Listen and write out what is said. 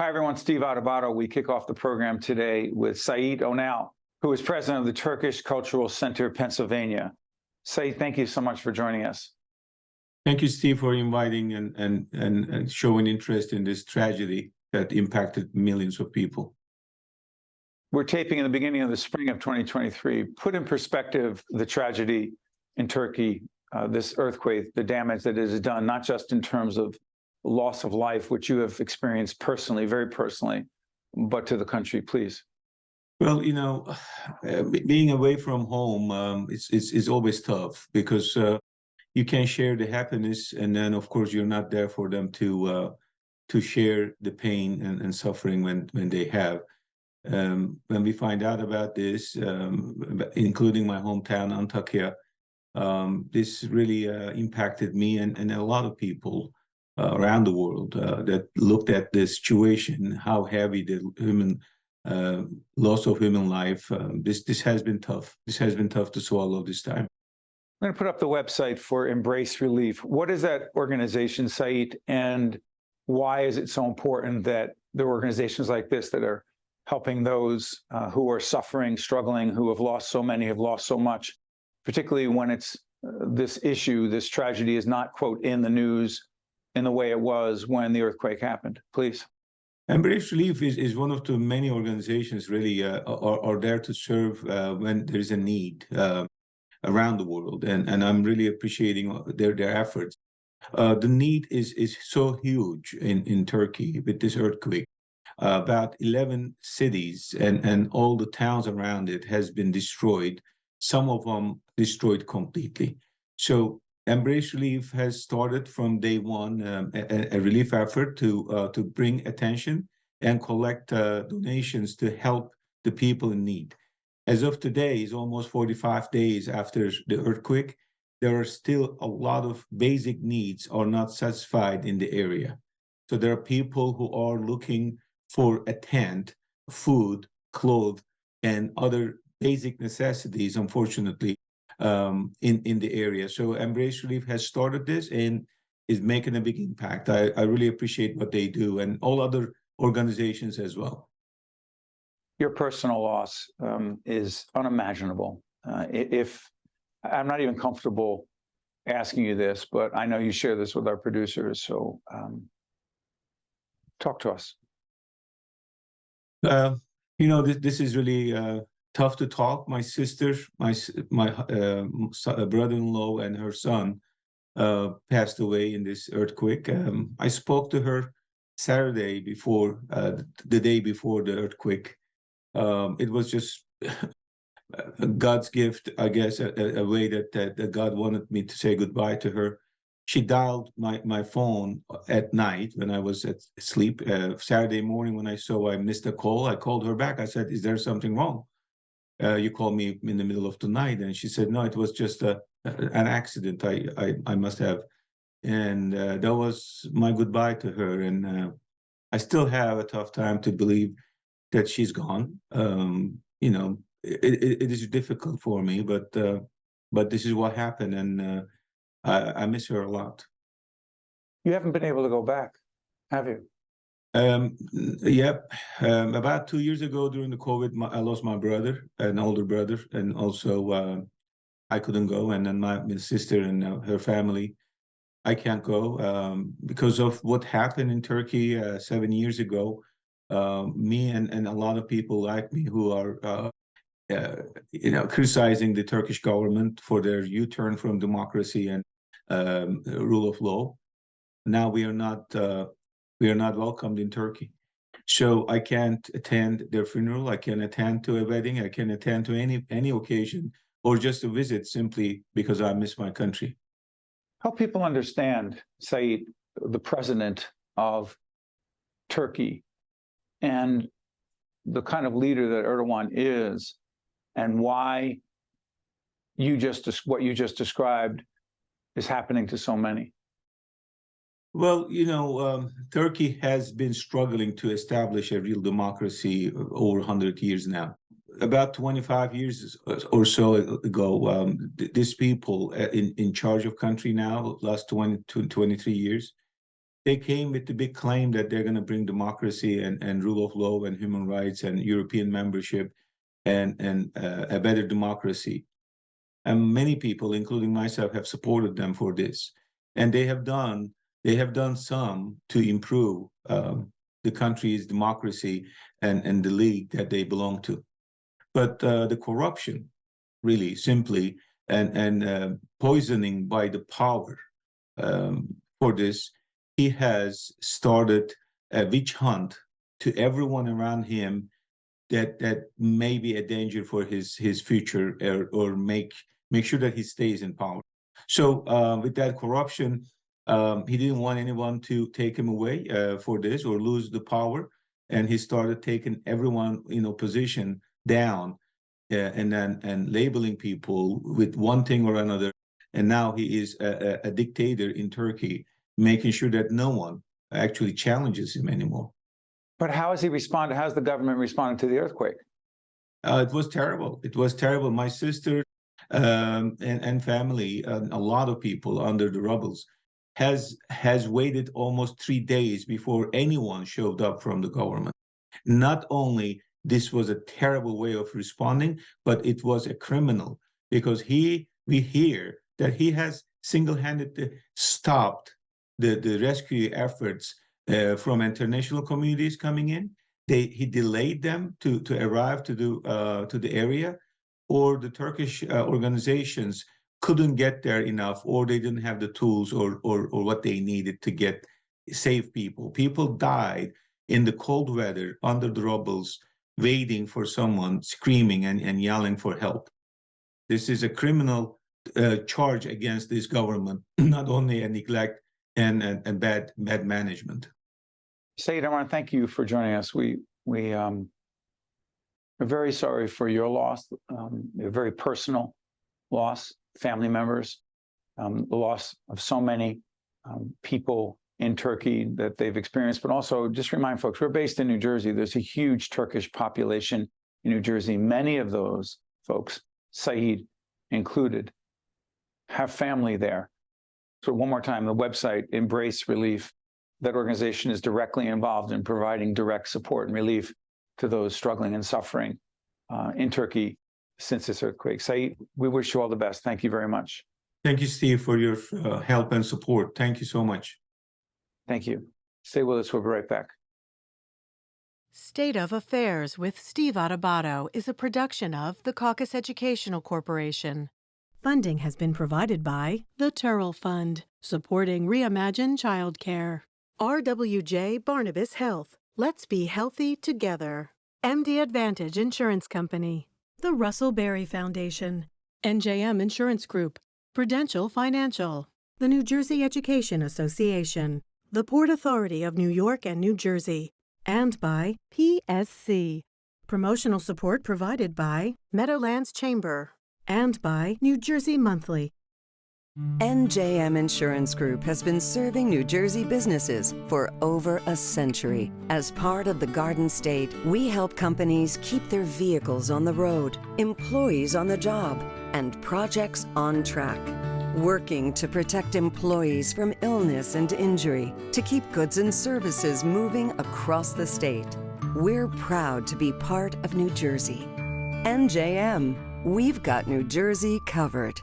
Hi, everyone. Steve Adubato. We kick off the program today with Sait Onal, who is president of the Turkish Cultural Center Pennsylvania. Sait, thank you so much for joining us. Thank you, Steve, for inviting and showing interest in this tragedy that impacted millions of people. We're taping in the beginning of the spring of 2023. Put in perspective the tragedy in Turkey, this earthquake, the damage that it has done, not just in terms of loss of life, which you have experienced personally, very personally, but to the country, please. Well, being away from home is always tough because you can share the happiness, and then of course you're not there for them to share the pain and suffering when they have. When we find out about this, including my hometown, Antakya, this really impacted me and a lot of people around the world that looked at this situation, how heavy the human loss of human life. This has been tough. This has been tough to swallow this time. I'm going to put up the website for Embrace Relief. What is that organization, Sait, and why is it so important that there are organizations like this that are helping those who are suffering, struggling, who have lost so many, have lost so much, particularly when it's this issue, this tragedy is not, quote, in the news in the way it was when the earthquake happened? Please. Embrace Relief is one of the many organizations really are there to serve when there is a need around the world, and I'm really appreciating their efforts. The need is so huge in Turkey with this earthquake. About 11 cities and all the towns around it has been destroyed, some of them destroyed completely. So Embrace Relief has started from day one a relief effort to bring attention and collect donations to help the people in need. As of today, it's almost 45 days after the earthquake. There are still a lot of basic needs are not satisfied in the area. So there are people who are looking for a tent, food, clothes, and other basic necessities, unfortunately, in the area. So Embrace Relief has started this and is making a big impact. I really appreciate what they do, and all other organizations as well. Your personal loss is unimaginable. If I'm not even comfortable asking you this, but I know you share this with our producers, so talk to us. This is really tough to talk. My sister, my brother-in-law and her son passed away in this earthquake. I spoke to her Saturday before, the day before the earthquake. It was just God's gift, I guess, a way that God wanted me to say goodbye to her. She dialed my phone at night when I was asleep. Saturday morning when I saw I missed a call, I called her back. I said, "Is there something wrong? You called me in the middle of the night." And she said, "No, it was just an accident. I must have." And that was my goodbye to her. And I still have a tough time to believe that she's gone. It is difficult for me, but this is what happened, and I miss her a lot. You haven't been able to go back, have you? Yep. About 2 years ago during the COVID, I lost my brother, an older brother, and also I couldn't go. And then my sister and her family, I can't go because of what happened in Turkey 7 years ago. Me and a lot of people like me who are criticizing the Turkish government for their U-turn from democracy and rule of law. Now we are not welcomed in Turkey. So I can't attend their funeral. I can attend to a wedding. I can attend to any occasion or just a visit simply because I miss my country. Help people understand, Sait, the president of Turkey and the kind of leader that Erdogan is, and why what you just described is happening to so many. Well, Turkey has been struggling to establish a real democracy over 100 years now. About 25 years or so ago, these people in charge of country now, last 20 to 23 years, They came with the big claim that they're going to bring democracy and rule of law and human rights and European membership and a better democracy. And many people, including myself, have supported them for this. And they have done some to improve the country's democracy and the league that they belong to. But the corruption, really simply, and poisoning by the power for this, he has started a witch hunt to everyone around him that may be a danger for his future, or make sure that he stays in power. So with that corruption, he didn't want anyone to take him away for this or lose the power, and he started taking everyone in opposition down, and labeling people with one thing or another. And now he is a dictator in Turkey, making sure that no one actually challenges him anymore. But how has he responded? How's the government responded to the earthquake? It was terrible. It was terrible. My sister and family, a lot of people under the rubbles, has waited almost 3 days before anyone showed up from the government. Not only this was a terrible way of responding, but it was a criminal, because we hear that he has single-handedly stopped the rescue efforts from international communities coming in. He delayed them to arrive to the area, or the Turkish organizations couldn't get there enough, or they didn't have the tools or what they needed to save people. People died in the cold weather under the rubbles, waiting for someone, screaming and yelling for help. This is a criminal charge against this government, not only a neglect and bad management. Sait, I want to thank you for joining us. We are very sorry for your loss, a very personal loss, family members, the loss of so many people in Turkey that they've experienced, but also just remind folks, we're based in New Jersey. There's a huge Turkish population in New Jersey. Many of those folks, Sait included, have family there. So one more time, the website, Embrace Relief, that organization is directly involved in providing direct support and relief to those struggling and suffering in Turkey since this earthquake. Sait, we wish you all the best. Thank you very much. Thank you, Steve, for your help and support. Thank you so much. Thank you. Stay with us. We'll be right back. State of Affairs with Steve Adubato is a production of the Caucus Educational Corporation. Funding has been provided by the Turrell Fund, supporting Reimagine Childcare. RWJ Barnabas Health. Let's be healthy together. MD Advantage Insurance Company. The Russell Berry Foundation. NJM Insurance Group. Prudential Financial. The New Jersey Education Association. The Port Authority of New York and New Jersey. And by PSC. Promotional support provided by Meadowlands Chamber. And by New Jersey Monthly. NJM Insurance Group has been serving New Jersey businesses for over a century. As part of the Garden State, we help companies keep their vehicles on the road, employees on the job, and projects on track. Working to protect employees from illness and injury, to keep goods and services moving across the state. We're proud to be part of New Jersey. NJM, we've got New Jersey covered.